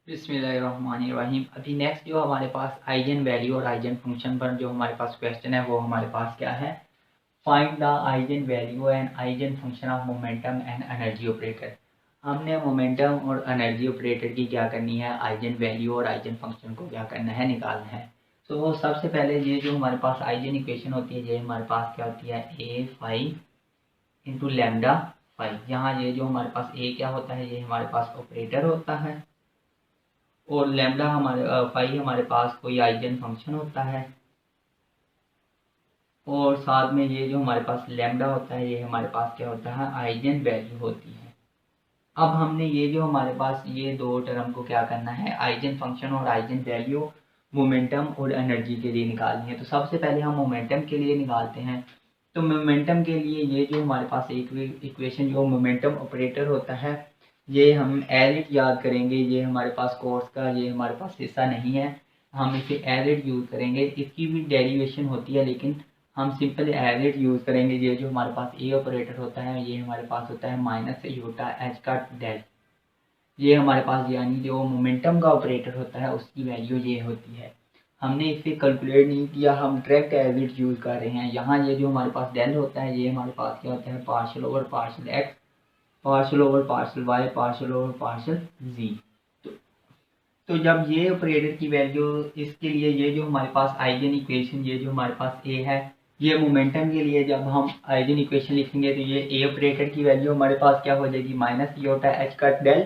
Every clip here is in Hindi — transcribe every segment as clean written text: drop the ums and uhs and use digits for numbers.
बिस्मिल्लाहिर्रहमानिर्रहीम। अभी नेक्स्ट जो हमारे पास आइजन वैल्यू और आइजन फंक्शन पर जो हमारे पास क्वेश्चन है वो हमारे पास क्या है, find the eigen value and eigen function of momentum and energy operator. हमने मोमेंटम और एनर्जी ऑपरेटर की क्या करनी है, आइजन वैल्यू और आइजन फंक्शन को क्या करना है, निकालना है। तो सबसे पहले ये जो हमारे पास आइजन इक्वेशन होती है ये हमारे पास क्या होती है, ए फाई इंटू लेमडा फाई। यहाँ ये जो हमारे पास ए क्या होता है, ये हमारे पास ऑपरेटर होता है और लैम्डा हमारे फाई हमारे पास कोई आइजन फंक्शन होता है और साथ में ये जो हमारे पास लैम्डा होता है ये हमारे पास क्या होता है, आइजन वैल्यू होती है। अब हमने ये जो हमारे पास ये दो टर्म को क्या करना है, आइजन फंक्शन और आइजन वैल्यू मोमेंटम और एनर्जी के लिए निकालनी है। तो सबसे पहले हम मोमेंटम के लिए निकालते हैं। तो मोमेंटम के लिए ये जो हमारे पास एक इक्वेशन जो मोमेंटम ऑपरेटर होता है ये हम एज इट याद करेंगे। ये हमारे पास कोर्स का ये हमारे पास हिस्सा नहीं है, हम इसे एज इट यूज़ करेंगे। इसकी भी डेरिवेशन होती है लेकिन हम सिंपल एज इट यूज़ करेंगे। ये जो हमारे पास ए ऑपरेटर होता है ये हमारे पास होता है माइनस योटा एच का डेल। ये हमारे पास यानी जो मोमेंटम का ऑपरेटर होता है उसकी वैल्यू ये होती है। हमने इसे कैलकुलेट नहीं किया, हम डायरेक्ट एज इट यूज़ कर रहे हैं। यहाँ ये जो हमारे पास डेल होता है ये हमारे पास क्या होता है, partial over partial x, partial over partial y, partial over partial z. तो, तो जब ये ऑपरेटर की वैल्यू इसके लिए ये जो हमारे पास आइगन इक्वेशन ये जो हमारे पास ए है, ये मोमेंटम के लिए जब हम आइगन इक्वेशन लिखेंगे तो ये ए ऑपरेटर की वैल्यू हमारे पास क्या हो जाएगी, माइनस योटा एच का डेल।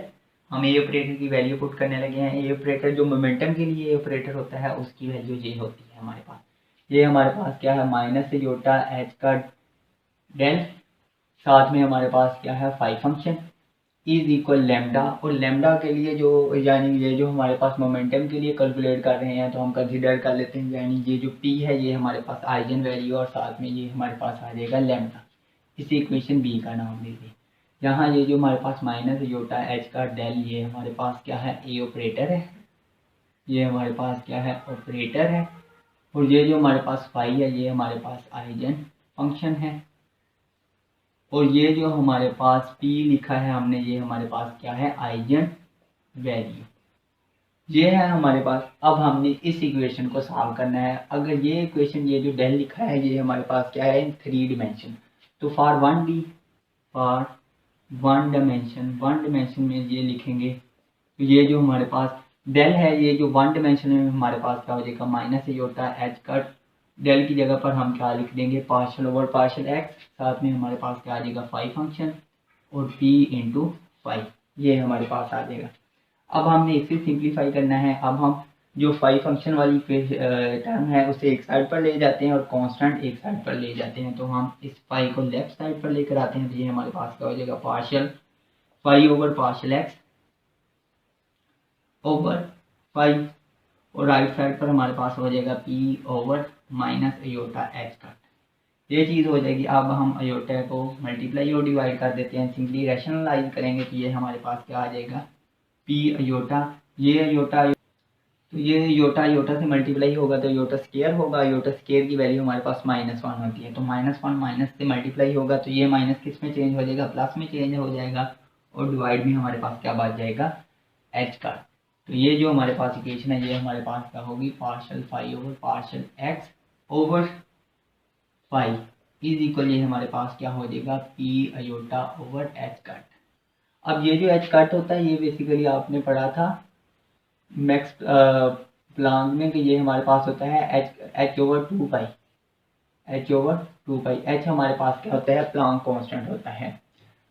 हम ए ऑपरेटर की वैल्यू पुट करने लगे हैं। ए ऑपरेटर जो मोमेंटम के लिए ए ऑपरेटर होता है उसकी वैल्यू ये होती है हमारे पास। ये हमारे पास क्या है, माइनस योटा एच का डेल, साथ में हमारे पास क्या है, phi function is equal lambda. और लेमडा के लिए जो यानी ये जो हमारे पास मोमेंटम के लिए कैलकुलेट कर रहे हैं तो हम कंसीडर कर लेते हैं यानी ये जो पी है ये हमारे पास आइजन वैल्यू और साथ में ये हमारे पास आ जाएगा लेमडा। इसी इक्वेशन बी का नाम दीजिए। यहाँ ये जो हमारे पास माइनस योटा एच का डेल ये हमारे पास क्या है, ए ऑपरेटर है। ये हमारे पास क्या है, ऑपरेटर है। और ये जो हमारे पास फाई है ये हमारे पास आइजन फंक्शन है। और ये जो हमारे पास P लिखा है हमने ये हमारे पास क्या है, आइजन वैल्यू ये है हमारे पास। अब हमने इस इक्वेशन को सॉल्व करना है। अगर ये इक्वेशन ये जो डेल लिखा है ये हमारे पास क्या है, इन 3 डिमेंशन। तो for 1D, for one dimension में ये लिखेंगे तो ये जो हमारे पास डेल है ये जो 1 डिमेंशन में हमारे पास क्या हो जाएगा, माइनस ये होता है एच का डेल की जगह पर हम क्या लिख देंगे, पार्शियल ओवर पार्शियल एक्स, साथ में हमारे पास क्या आ जाएगा, फाई फंक्शन और पी इंटू फाई, ये हमारे पास आ जाएगा। अब हमने इसे सिंप्लीफाई करना है। अब हम जो फाई फंक्शन वाली टर्म है उसे एक साइड पर ले जाते हैं और कांस्टेंट एक साइड पर ले जाते हैं। तो हम इस फाई को लेफ्ट साइड पर लेकर आते हैं तो ये हमारे पास क्या हो जाएगा, partial phi over partial X over phi, और राइट साइड पर हमारे पास हो जाएगा P over minus iota H का, ये चीज़ हो जाएगी। अब हम अयोटा को मल्टीप्लाई और डिवाइड कर देते हैं, सिंपली रैशनलाइज करेंगे तो ये हमारे पास क्या आ जाएगा, पी अयोटा, ये अयोटा, तो ये योटा योटा से मल्टीप्लाई होगा तो योटा स्केयर होगा। योटा स्केयर की वैल्यू हमारे पास -1 होती है। तो -1 माइनस से मल्टीप्लाई होगा तो ये माइनस किस में चेंज हो जाएगा, प्लस में चेंज हो जाएगा। और डिवाइड में हमारे पास क्या बच जाएगा, एच का। तो ये जो हमारे पास इक्वेशन है ये हमारे पास क्या होगी, partial phi over partial X over phi is equal, ये हमारे पास क्या हो जाएगा, P iota over H cut. अब ये जो एच कट होता है ये बेसिकली आपने पढ़ा था मैक्स प्लांक में कि ये हमारे पास होता है एच ओवर 2 पाई, एच ओवर 2 पाई। एच हमारे पास क्या होता है, प्लांक कांस्टेंट होता है।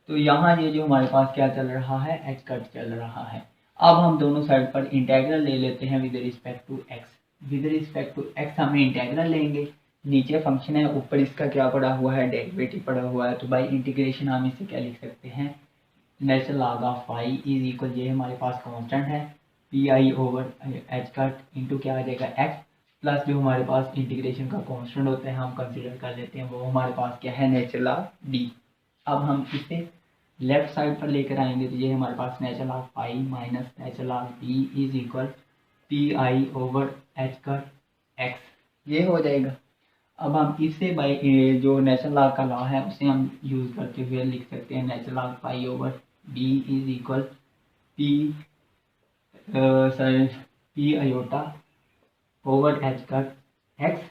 तो यहाँ ये जो हमारे पास क्या चल रहा है, एच कट चल रहा है। अब हम दोनों साइड पर इंटेग्रल ले लेते हैं with respect to X. With respect to X हम इंटेग्रल लेंगे, नीचे फंक्शन है ऊपर इसका क्या पड़ा हुआ है, डेरिवेटिव पड़ा हुआ है। तो बाई इंटीग्रेशन हम इसे क्या लिख सकते हैं, natural log of phi is equal, ये हमारे पास कांस्टेंट है, पी आई ओवर एच कट इंटू क्या आ जाएगा एक्स, प्लस जो हमारे पास इंटीग्रेशन का कांस्टेंट होता है हम कंसीडर कर लेते हैं वो हमारे पास क्या है, नेचुरल लॉग डी। अब हम इसे लेफ्ट साइड पर लेकर आएंगे तो ये हमारे पास natural log pi minus natural log d is equal p I over H cut x, ये हो जाएगा। अब हम इससे बाई जो नेचुरल लॉग का लॉ है उसे हम यूज़ करते हुए लिख सकते हैं, natural log pi over D is equal P sir P iota over H cut X.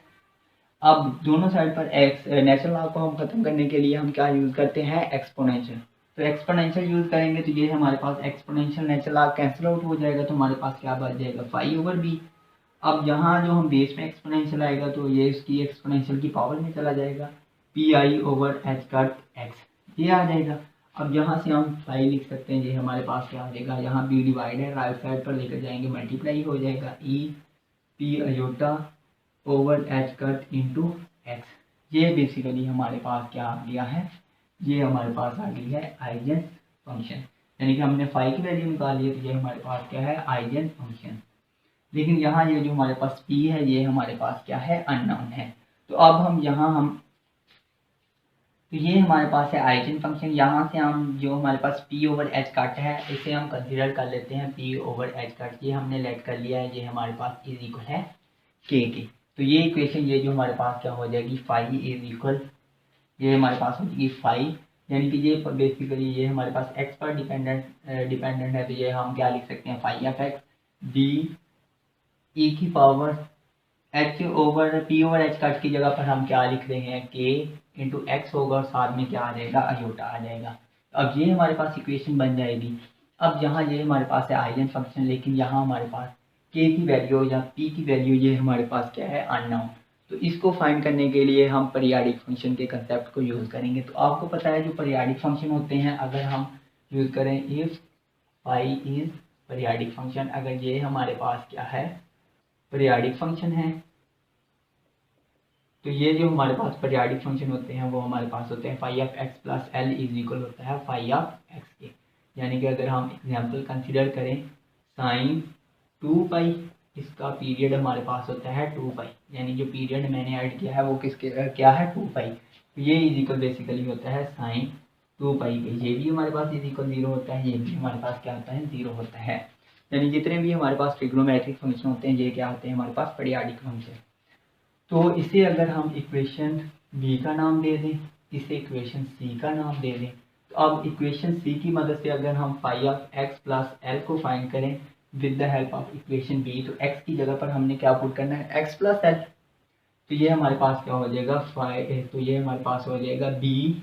अब दोनों साइड पर एक्स नेचुरल लॉग को हम खत्म करने के लिए हम क्या यूज़ करते हैं, एक्सपोनेंशियल। तो एक्सपोनेंशियल यूज़ करेंगे तो ये हमारे पास exponential natural log cancel out हो जाएगा, तो हमारे पास क्या बच जाएगा, फाई ओवर बी। अब यहाँ जो हम बेस में एक्सपोनेंशियल आएगा तो ये इसकी एक्सपोनेंशियल की पावर में चला जाएगा, P I over H cut x ये आ जाएगा। अब यहाँ से हम फाई लिख सकते हैं, ये हमारे पास क्या आ जाएगा, यहाँ बी डिवाइड है, राइट साइड पर लेकर जाएंगे मल्टीप्लाई हो जाएगा, E P iota over H cut into X. ये बेसिकली हमारे पास क्या आ गया है, ये हमारे पास आ गई है आइजन फंक्शन, यानी कि हमने फाई की वैल्यू निकाली है तो ये हमारे पास क्या है, आइजन फंक्शन। लेकिन यहाँ ये जो हमारे पास p है ये हमारे पास क्या है, अननोन है। तो अब हम यहाँ तो ये हमारे पास है आइजन फंक्शन। यहाँ से हम जो हमारे पास p ओवर एच कट है इसे हम कंसीडर कर लेते हैं p ओवर एच कट, ये हमने लेट कर लिया है, ये हमारे पास इज इक्वल है k के। तो ये इक्वेशन ये जो हमारे पास क्या हो जाएगी, फाई इज इक्वल, ये हमारे पास हो जाएगी फाई, यानी कि ये बेसिकली ये हमारे पास x पर डिपेंडेंट है, तो ये हम क्या लिख सकते हैं, phi of x d e की power h over p over H cut की जगह पर हम क्या लिख रहे हैं, के इंटू एक्स होगा और साथ में क्या आ जाएगा, अयोटा आ जाएगा। अब ये हमारे पास इक्वेशन बन जाएगी। अब यहाँ ये हमारे पास है आइजन फंक्शन, लेकिन यहाँ हमारे पास के की वैल्यू या पी की वैल्यू ये हमारे पास क्या है, अननोन। तो इसको फाइंड करने के लिए हम पीरियाडिक फंक्शन के कंसेप्ट को यूज़ करेंगे। तो आपको पता है जो पीरियाडिक फंक्शन होते हैं, अगर हम यूज़ करें if phi is periodic function, अगर ये हमारे पास क्या है, पीरियाडिक फंक्शन है, तो ये जो हमारे पास पीरियाडिक फंक्शन होते हैं वो हमारे पास होते हैं phi of x plus L is equal होता है फाई ऑफ एक्स के। यानी कि अगर हम एग्जांपल कंसीडर करें साइन 2 पाई, इसका पीरियड हमारे पास होता है 2 पाई, यानी जो पीरियड मैंने ऐड किया है वो किसके क्या है, 2 पाई। तो ये इज इक्वल बेसिकली होता है साइन 2 पाई के। ये भी हमारे पास इज इक्वल 0 होता है, ये भी हमारे पास क्या होता है, 0 होता है। यानी जितने भी हमारे पास ट्रिग्नोमेट्रिक फंक्शन होते हैं ये क्या होते हैं, हमारे पास पीरियाडिक फंक्शन। तो इसे अगर हम इक्वेशन बी का नाम दे दें, इसे इक्वेशन सी का नाम दे दें, तो अब इक्वेशन सी की मदद से अगर हम phi of x plus L को फाइंड करें with the help of equation B, तो एक्स की जगह पर हमने क्या पुट करना है, एक्स प्लस एल। तो ये हमारे पास क्या हो जाएगा, तो ये हमारे पास हो जाएगा बी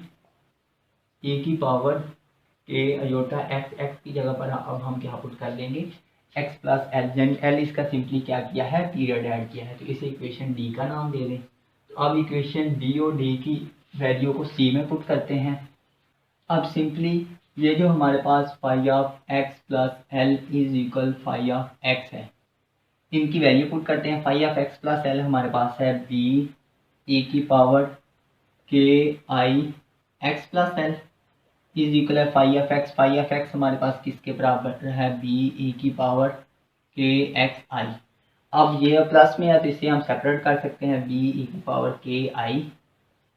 ए की पावर के अयोटा एक्स, एक्स की जगह पर अब हम क्या पुट कर देंगे, एक्स प्लस एल, यानी एल इसका सिंपली क्या किया है, पीरियड ऐड किया है, तो इसे इक्वेशन डी का नाम दे दें। तो अब इक्वेशन डी और डी की वैल्यू को सी में पुट करते हैं। अब सिंपली ये जो हमारे पास phi of x plus L is equal phi of x है, इनकी वैल्यू पुट करते हैं। Phi of x plus l हमारे पास है बी ए की power k i x plus L is equal है phi of x. Phi of x हमारे पास किसके बराबर है, बी ए की पावर के एक्स आई। अब ये प्लस में है तो इसे हम सेपरेट कर सकते हैं, बी ए की power k i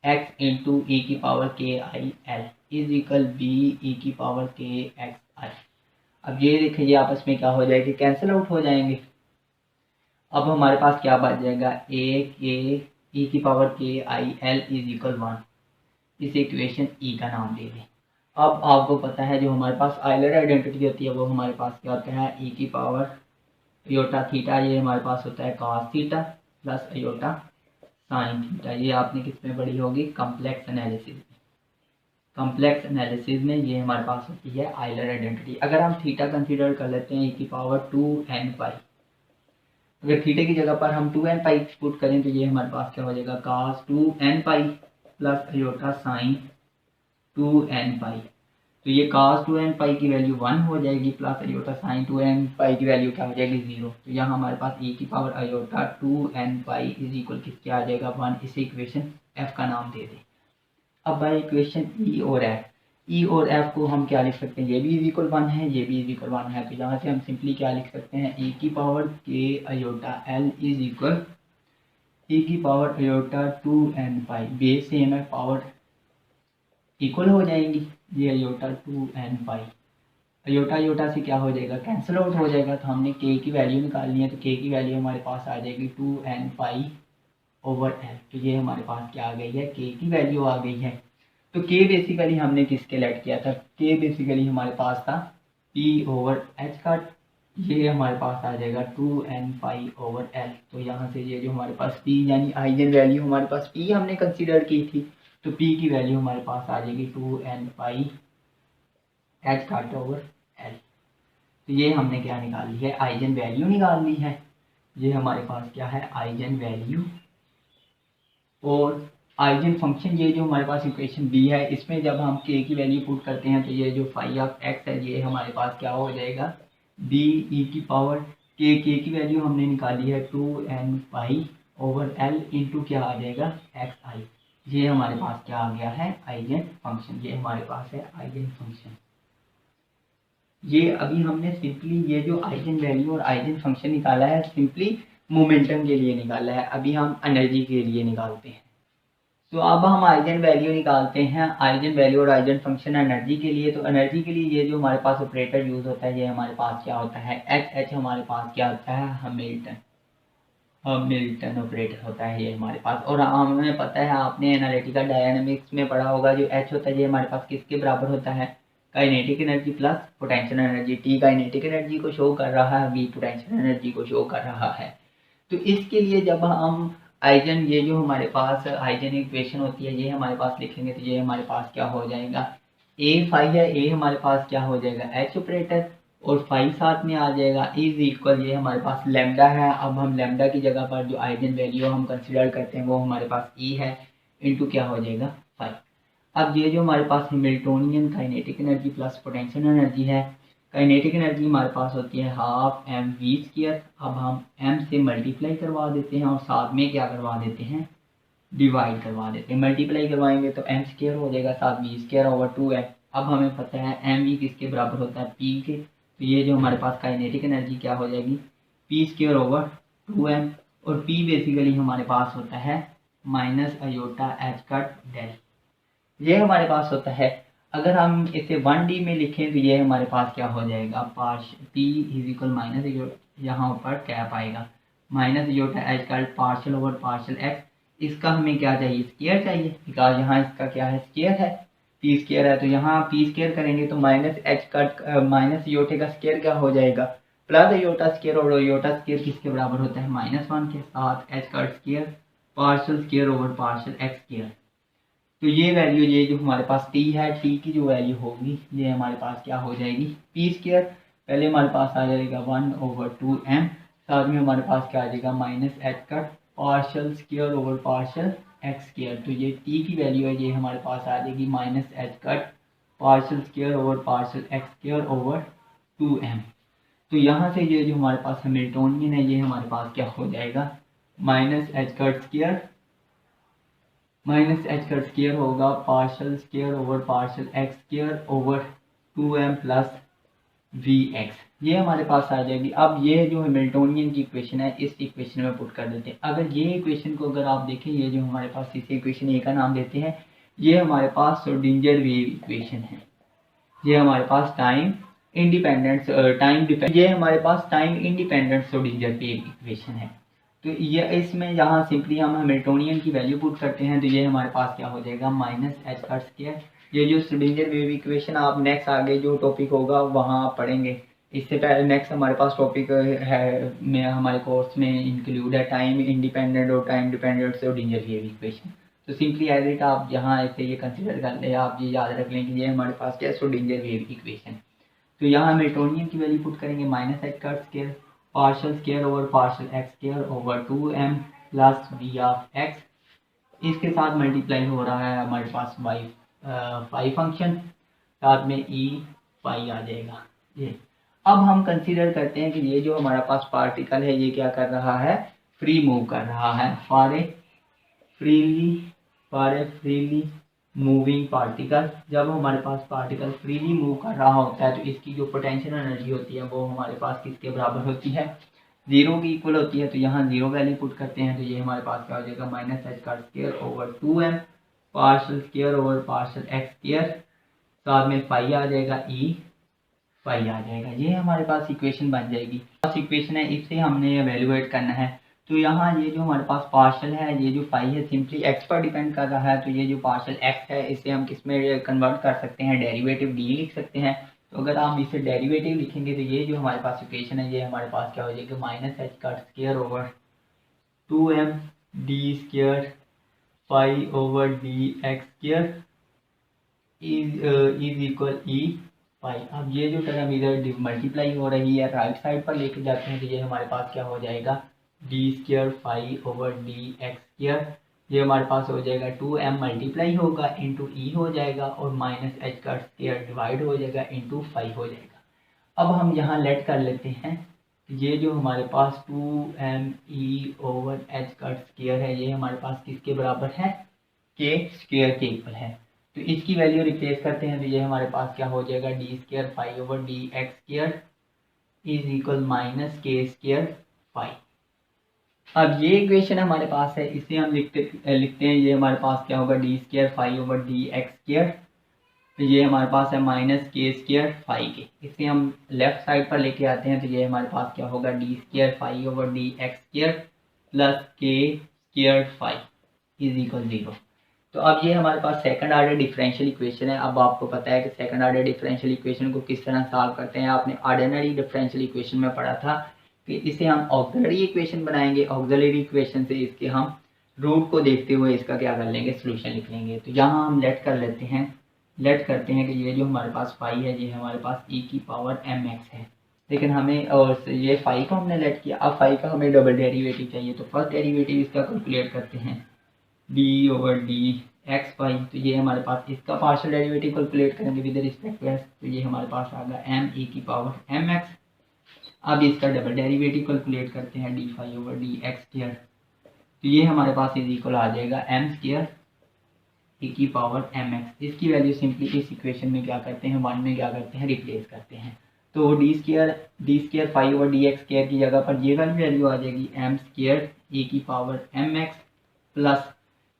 x into ए की power k i l is equal b a की पावर के एक्स आई। अब ये देखिए ये आपस में क्या हो जाएगी, कैंसिल आउट हो जाएंगे। अब हमारे पास क्या बच जाएगा, ए के ई की power k i l is equal 1, इसे इक्वेशन ई का नाम दे दें। अब आपको पता है जो हमारे पास आइलर आइडेंटिटी होती है वो हमारे पास क्या होता है, ई की पावर अयोटा थीटा, ये हमारे पास होता है cos theta plus iota sine theta. ये आपने किस में पढ़ी होगी, कॉम्प्लेक्स एनालिसिस में। कॉम्प्लेक्स एनालिसिस में ये हमारे पास होती है आइलर आइडेंटिटी। अगर हम थीटा कंसीडर कर लेते हैं ई की पावर 2n पाई, अगर थीटे की जगह पर हम 2n पाई पुट करें तो ये हमारे पास क्या हो जाएगा, cos 2n pi plus iota sign 2n पाई। तो ये cos 2n पाई की वैल्यू 1 हो जाएगी प्लस अयोटा साइन 2n पाई की वैल्यू क्या हो जाएगी, 0। तो यहाँ हमारे पास e की power iota 2n pi is equal किसके आ जाएगा, 1। इसे इक्वेशन f का नाम दे दें। अब बाय इक्वेशन e और f, e और f को हम क्या लिख सकते हैं, ये भी इज इक्वल 1 है, ये भी इज इक्वल 1 है। तो यहाँ से हम सिंपली क्या लिख सकते हैं, e की पावर के iota l is equal e की power iota 2n pi, base same है, पावर इक्वल हो जाएंगी। ये अयोटा 2n पाई, अयोटा अयोटा से क्या हो जाएगा, कैंसिल आउट हो जाएगा। तो हमने k की वैल्यू निकालनी है, तो k की वैल्यू हमारे पास आ जाएगी 2n पाई ओवर l। तो ये हमारे पास क्या आ गई है, k की वैल्यू आ गई है। तो k बेसिकली हमने किसके लेट किया था, k बेसिकली हमारे पास था p ओवर h का, ये हमारे पास आ जाएगा 2n पाई/l। तो यहाँ से ये जो हमारे पास p यानी आइगन वैल्यू हमारे पास p हमने कंसीडर की थी, तो p की वैल्यू हमारे पास आ जाएगी 2n पाई/l। तो ये हमने क्या निकाल ली है, आइगन वैल्यू निकाल ली है। ये हमारे पास क्या है, आइगन वैल्यू। और आइगन फंक्शन, ये जो हमारे पास इक्वेशन बी है, इसमें जब हम k की वैल्यू पुट करते हैं तो ये जो फाई ऑफ x है ये हमारे पास क्या हो जाएगा, b e की पावर k की वैल्यू हमने निकाली है 2n पाई/l इंटू क्या आ जाएगा, xi। ये हमारे पास क्या आ गया है, आइगन फंक्शन। ये हमारे पास है आइगन फंक्शन। ये अभी हमने सिंपली ये जो आइगन वैल्यू और आइगन फंक्शन निकाला है सिंपली मोमेंटम के लिए निकाला है। अभी हम एनर्जी के लिए निकालते हैं। तो अब हम आइगन वैल्यू निकालते हैं, आइगन वैल्यू और आइगन फंक्शन एनर्जी के लिए। तो एनर्जी के लिए ये जो हमारे पास ऑपरेटर यूज होता है, ये हमारे पास क्या होता है, एच हमारे पास क्या होता है, हमिल्टन ऑपरेटर होता है ये हमारे पास। और हमें पता है, आपने एनालिटिकल डायनामिक्स में पढ़ा होगा, जो एच होता है ये हमारे पास किसके बराबर होता है, kinetic energy plus potential energy. T kinetic energy को शो कर रहा है, वी पोटेंशियल एनर्जी को शो कर रहा है। तो इसके लिए जब हम आइगन, ये जो हमारे पास आइगन इक्वेशन होती है ये हमारे पास लिखेंगे, तो ये हमारे पास क्या हो जाएगा, ए फाई है, ए हमारे पास क्या हो जाएगा, एच ऑपरेटर, और फाई साथ में आ जाएगा, इज इक्वल, ये हमारे पास लैम्डा है। अब हम लैम्डा की जगह पर जो आइगन वैल्यू हम कंसिडर करते हैं वो हमारे पास ई है, इंटू क्या हो जाएगा, फाई। अब ये जो हमारे पास Hamiltonian kinetic energy plus potential energy है, काइनेटिक एनर्जी हमारे पास होती है हाफ एम वी स्क्वायर। अब हम एम से मल्टीप्लाई करवा देते हैं और साथ में क्या करवा देते हैं, डिवाइड करवा देते हैं। मल्टीप्लाई करवाएंगे तो एम स्क्वायर हो जाएगा, साथ वी स्क्वायर ओवर 2m। अब हमें पता है एम वी किसके बराबर होता है, पी के। तो ये जो हमारे पास काइनेटिक एनर्जी क्या हो जाएगी, पी स्क्वायर ओवर 2m। और पी बेसिकली हमारे पास होता है minus iota H cut del. ये हमारे पास होता है। अगर हम इसे 1D में लिखें तो ये हमारे पास क्या हो जाएगा, पी इज इक्वल माइनस, यहाँ ऊपर कैप आएगा, माइनस योटा एच का पार्शियल ओवर पार्शियल एक्स। इसका हमें क्या चाहिए, स्क्वायर चाहिए, बिकॉज यहाँ इसका क्या है, स्क्वायर है, पी स्क्वायर है। तो यहाँ पी स्क्वायर करेंगे तो माइनस एच का माइनस योटे का स्क्वायर क्या हो जाएगा, प्लस योटा स्क्वायर। और योटा स्क्वायर किसके बराबर होता है, -1 के, साथ एच का square partial square over partial X square. तो ये वैल्यू, ये जो हमारे पास टी है, टी की जो वैल्यू होगी ये हमारे पास क्या हो जाएगी, पी स्क्वायर। पहले हमारे पास आ जाएगा 1/2m, साथ में हमारे पास क्या आ जाएगा, minus H cut partial square over partial X square. तो ये टी की वैल्यू है, ये हमारे पास आ जाएगी minus H cut partial square over partial X square over 2m। तो यहाँ से ये जो हमारे पास हैमिल्टोनियन है ये हमारे पास क्या हो जाएगा, minus H cut square minus H का स्क्वायर होगा partial square over partial X square over 2m plus V X. ये हमारे पास आ जाएगी। अब ये जो हैमिल्टोनियन की इक्वेशन है इस इक्वेशन में पुट कर देते हैं। अगर ये इक्वेशन को अगर आप देखें, ये जो हमारे पास इस इक्वेशन ए का नाम देते हैं, ये हमारे पास श्रोडिंगर वेव इक्वेशन है। ये हमारे पास टाइम इंडिपेंडेंट ये हमारे पास time independent Schrodinger wave equation है। तो ये इसमें यहाँ सिंपली हम हैमिल्टोनियन की वैल्यू पुट करते हैं, तो ये हमारे पास क्या हो जाएगा, माइनस एच का स्क्वायर। ये जो श्रोडिंगर वेव इक्वेशन आप नेक्स्ट आगे जो टॉपिक होगा वहाँ आप पढ़ेंगे। इससे पहले नेक्स्ट हमारे पास टॉपिक है में हमारे कोर्स में इंक्लूड है टाइम इंडिपेंडेंट और time dependent Schrodinger wave equation. तो सिंपली एज इट आप यहाँ ऐसे ये कंसिडर कर ले, आप ये याद रख लें कि ये हमारे पास क्या है, श्रोडिंगर वेव इक्वेशन। तो यहाँ हैमिल्टोनियन की वैल्यू पुट करेंगे, माइनस एच का square partial square over partial X square over 2m plus V of X. इसके साथ मल्टीप्लाई हो रहा है हमारे पास फाई फंक्शन, साथ में ई फाई आ जाएगा ये। अब हम कंसीडर करते हैं कि ये जो हमारा पास पार्टिकल है ये क्या कर रहा है, फ्री मूव कर रहा है, for a freely moving particle. जब हमारे पास पार्टिकल फ्रीली मूव कर रहा होता है तो इसकी जो पोटेंशियल एनर्जी होती है वो हमारे पास किसके बराबर होती है, 0 की इक्वल होती है। तो यहाँ 0 वैल्यू पुट करते हैं, तो ये हमारे पास क्या हो जाएगा, माइनस एच का square over 2m partial square over partial X square, साथ में फाई आ जाएगा, ई फाई आ जाएगा। ये हमारे पास इक्वेशन बन जाएगी। इक्वेशन है, इससे हमने एवेल्युएट करना है। तो यहाँ ये जो हमारे पास पार्शियल है, ये जो फाई है सिंपली एक्स पर डिपेंड कर रहा है। तो ये जो पार्शियल एक्स है इसे हम किस में कन्वर्ट कर सकते हैं, डेरिवेटिव डी लिख सकते हैं। तो अगर हम इसे डेरिवेटिव लिखेंगे तो ये जो हमारे पास इक्वेशन है ये हमारे पास क्या हो जाएगा, माइनस एच का square over 2m d square phi over D x square is equal e pi. अब ये जो टर्म इधर मल्टीप्लाई हो रही है राइट साइड पर लेके जाते हैं तो ये हमारे पास क्या हो जाएगा, D square phi over D x square, ये हमारे पास हो जाएगा 2m मल्टीप्लाई होगा इंटू ई हो जाएगा और माइनस एच का स्क्वायर डिवाइड हो जाएगा इंटू फाइव हो जाएगा। अब हम यहाँ लेट कर लेते हैं, ये जो हमारे पास 2m ई ओवर एच का स्क्वायर है ये हमारे पास किसके बराबर है, के स्क्वायर के इक्वल है। तो इसकी वैल्यू रिप्लेस करते हैं तो ये हमारे पास क्या हो जाएगा, D square five over D x square is equal minus के स्क्वायर फाइव। अब ये इक्वेशन हमारे पास है, इसे हम लिखते हैं ये हमारे पास क्या होगा, D square five over D x square, तो ये हमारे पास है माइनस के स्क्वायर फाइव के। इसे हम लेफ्ट साइड पर लेके आते हैं तो ये हमारे पास क्या होगा, D square five over D x square plus K square five is equal 0। तो अब ये हमारे पास सेकंड ऑर्डर डिफरेंशियल इक्वेशन है। अब आपको पता है कि सेकंड ऑर्डर डिफरेंशियल इक्वेशन को किस तरह सॉल्व करते हैं। आपने ऑर्डिनरी डिफरेंशियल इक्वेशन में पढ़ा था कि इसे हम ऑक्सिलरी इक्वेशन बनाएंगे, ऑक्सिलरी इक्वेशन से इसके हम रूट को देखते हुए इसका क्या कर लेंगे, सोल्यूशन लिख लेंगे। तो यहाँ हम लेट कर लेते हैं, लेट करते हैं कि ये जो हमारे पास फाई है ये हमारे पास ई की पावर एम एक्स है, लेकिन हमें और ये फाई को हमने लेट किया, अब फाई का हमें डबल डेरिवेटिव चाहिए। तो फर्स्ट डेरिवेटिव इसका कैलकुलेट करते हैं, D over D X Y, तो ये हमारे पास इसका पार्शियल डेरिवेटिव कैलकुलेट करेंगे विद रिस्पेक्ट टू एक्स, तो ये हमारे पास आ गया एम ई की पावर एम एक्स। अब इसका डबल डेरिवेटिव कैलकुलेट करते हैं, D phi over D x square, तो ये हमारे पास इज इक्वल आ जाएगा एम स्क्वायर ई की पावर एम एक्स। इसकी वैल्यू सिंपली इस इक्वेशन में क्या करते हैं, वन में क्या करते हैं, रिप्लेस करते हैं। तो D square five over D x square की जगह पर ये वाली वैल्यू आ जाएगी एम स्क्वायर ई की power M x plus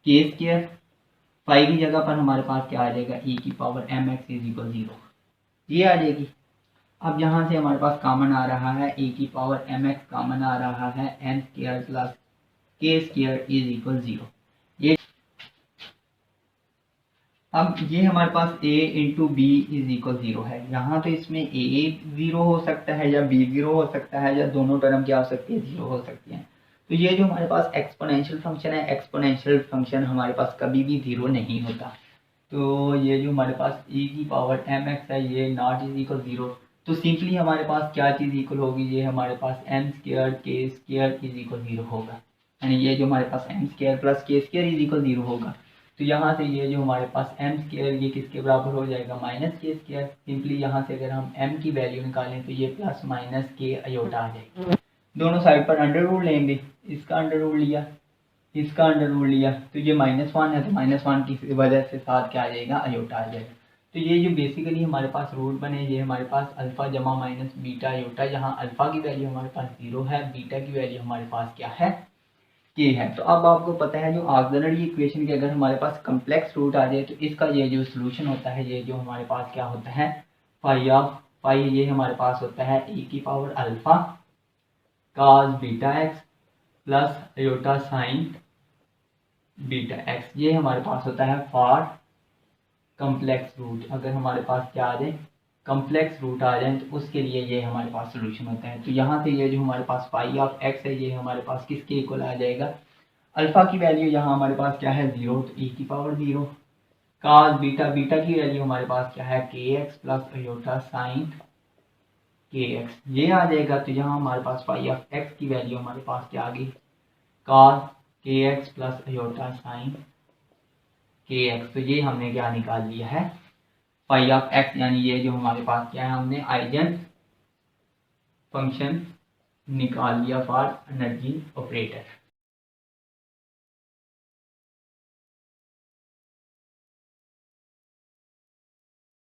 K square, five की जगह पर हमारे पास क्या आ जाएगा, ई की power M X is equal 0, ये आ जाएगी। अब यहाँ से हमारे पास कॉमन आ रहा है ई की पावर एम एक्स, कॉमन आ रहा है M square plus K square is equal 0। ये अब ये हमारे पास a into B is equal 0 है। यहाँ तो इसमें a 0 हो सकता है या b 0 हो सकता है या दोनों टर्म क्या हो सकती है, 0 हो सकती हैं। तो ये जो हमारे पास एक्सपोनेंशियल फंक्शन है, एक्सपोनेंशियल फंक्शन हमारे पास कभी भी 0 नहीं होता। तो ये जो हमारे पास e की पावर एम एक्स है ये नॉट इज इक्वल 0, तो सिंपली हमारे पास क्या चीज़ इक्वल होगी, ये हमारे पास एम स्क्वायर के स्क्वायर इज इक्वल 0 होगा, यानी ये जो हमारे पास M square plus K square is equal 0 होगा। तो यहाँ से ये जो हमारे पास एम स्क्वायर ये किसके बराबर हो जाएगा, माइनस के स्क्वायर। सिंपली यहाँ से अगर हम एम की वैल्यू निकालें तो ये प्लस माइनस के अयोटा आ जाएगा। दोनों साइड पर अंडर रूट लेंगे, इसका अंडर रूट लिया, इसका अंडर रूट लिया, तो ये -1 है तो -1 की वजह से साथ क्या आ जाएगा, अयोटा आ जाएगा। तो ये जो बेसिकली हमारे पास रूट बने ये हमारे पास अल्फा जमा माइनस बीटा अयोटा, यहाँ अल्फा की वैल्यू हमारे पास 0 है, बीटा की वैल्यू हमारे पास क्या है, के है। तो अब आपको पता है जो ऑक्सिलरी इक्वेशन के अगर हमारे पास कम्प्लेक्स रूट आ जाए तो इसका ये जो सोल्यूशन होता है, ये जो हमारे पास क्या होता है, फाई ऑफ फाई, ये हमारे पास होता है e की power alpha cos beta x plus iota sign beta x, ये हमारे पास होता है फॉर कम्प्लेक्स रूट। अगर हमारे पास क्या आ जाए, कम्प्लेक्स रूट आ जाए तो उसके लिए ये हमारे पास सोल्यूशन होता है। तो यहाँ से ये जो हमारे पास फाई ऑफ एक्स है ये हमारे पास किसके इक्वल आ जाएगा, अल्फा की वैल्यू यहाँ हमारे पास क्या है 0, तो e की पावर 0, cos बीटा, बीटा की वैल्यू हमारे पास क्या है के एक्स प्लस अयोटा साइन के एक्स, ये आ जाएगा। तो यहाँ हमारे पास फाई ऑफ एक्स की वैल्यू हमारे पास क्या आ गई, cos के एक्स प्लस अयोटा साइन के एक्स, तो ये हमने क्या निकाल लिया है, फाई ऑफ एक्स, यानी ये जो हमारे पास क्या है, हमने आइगन फंक्शन निकाल लिया फॉर एनर्जी ऑपरेटर।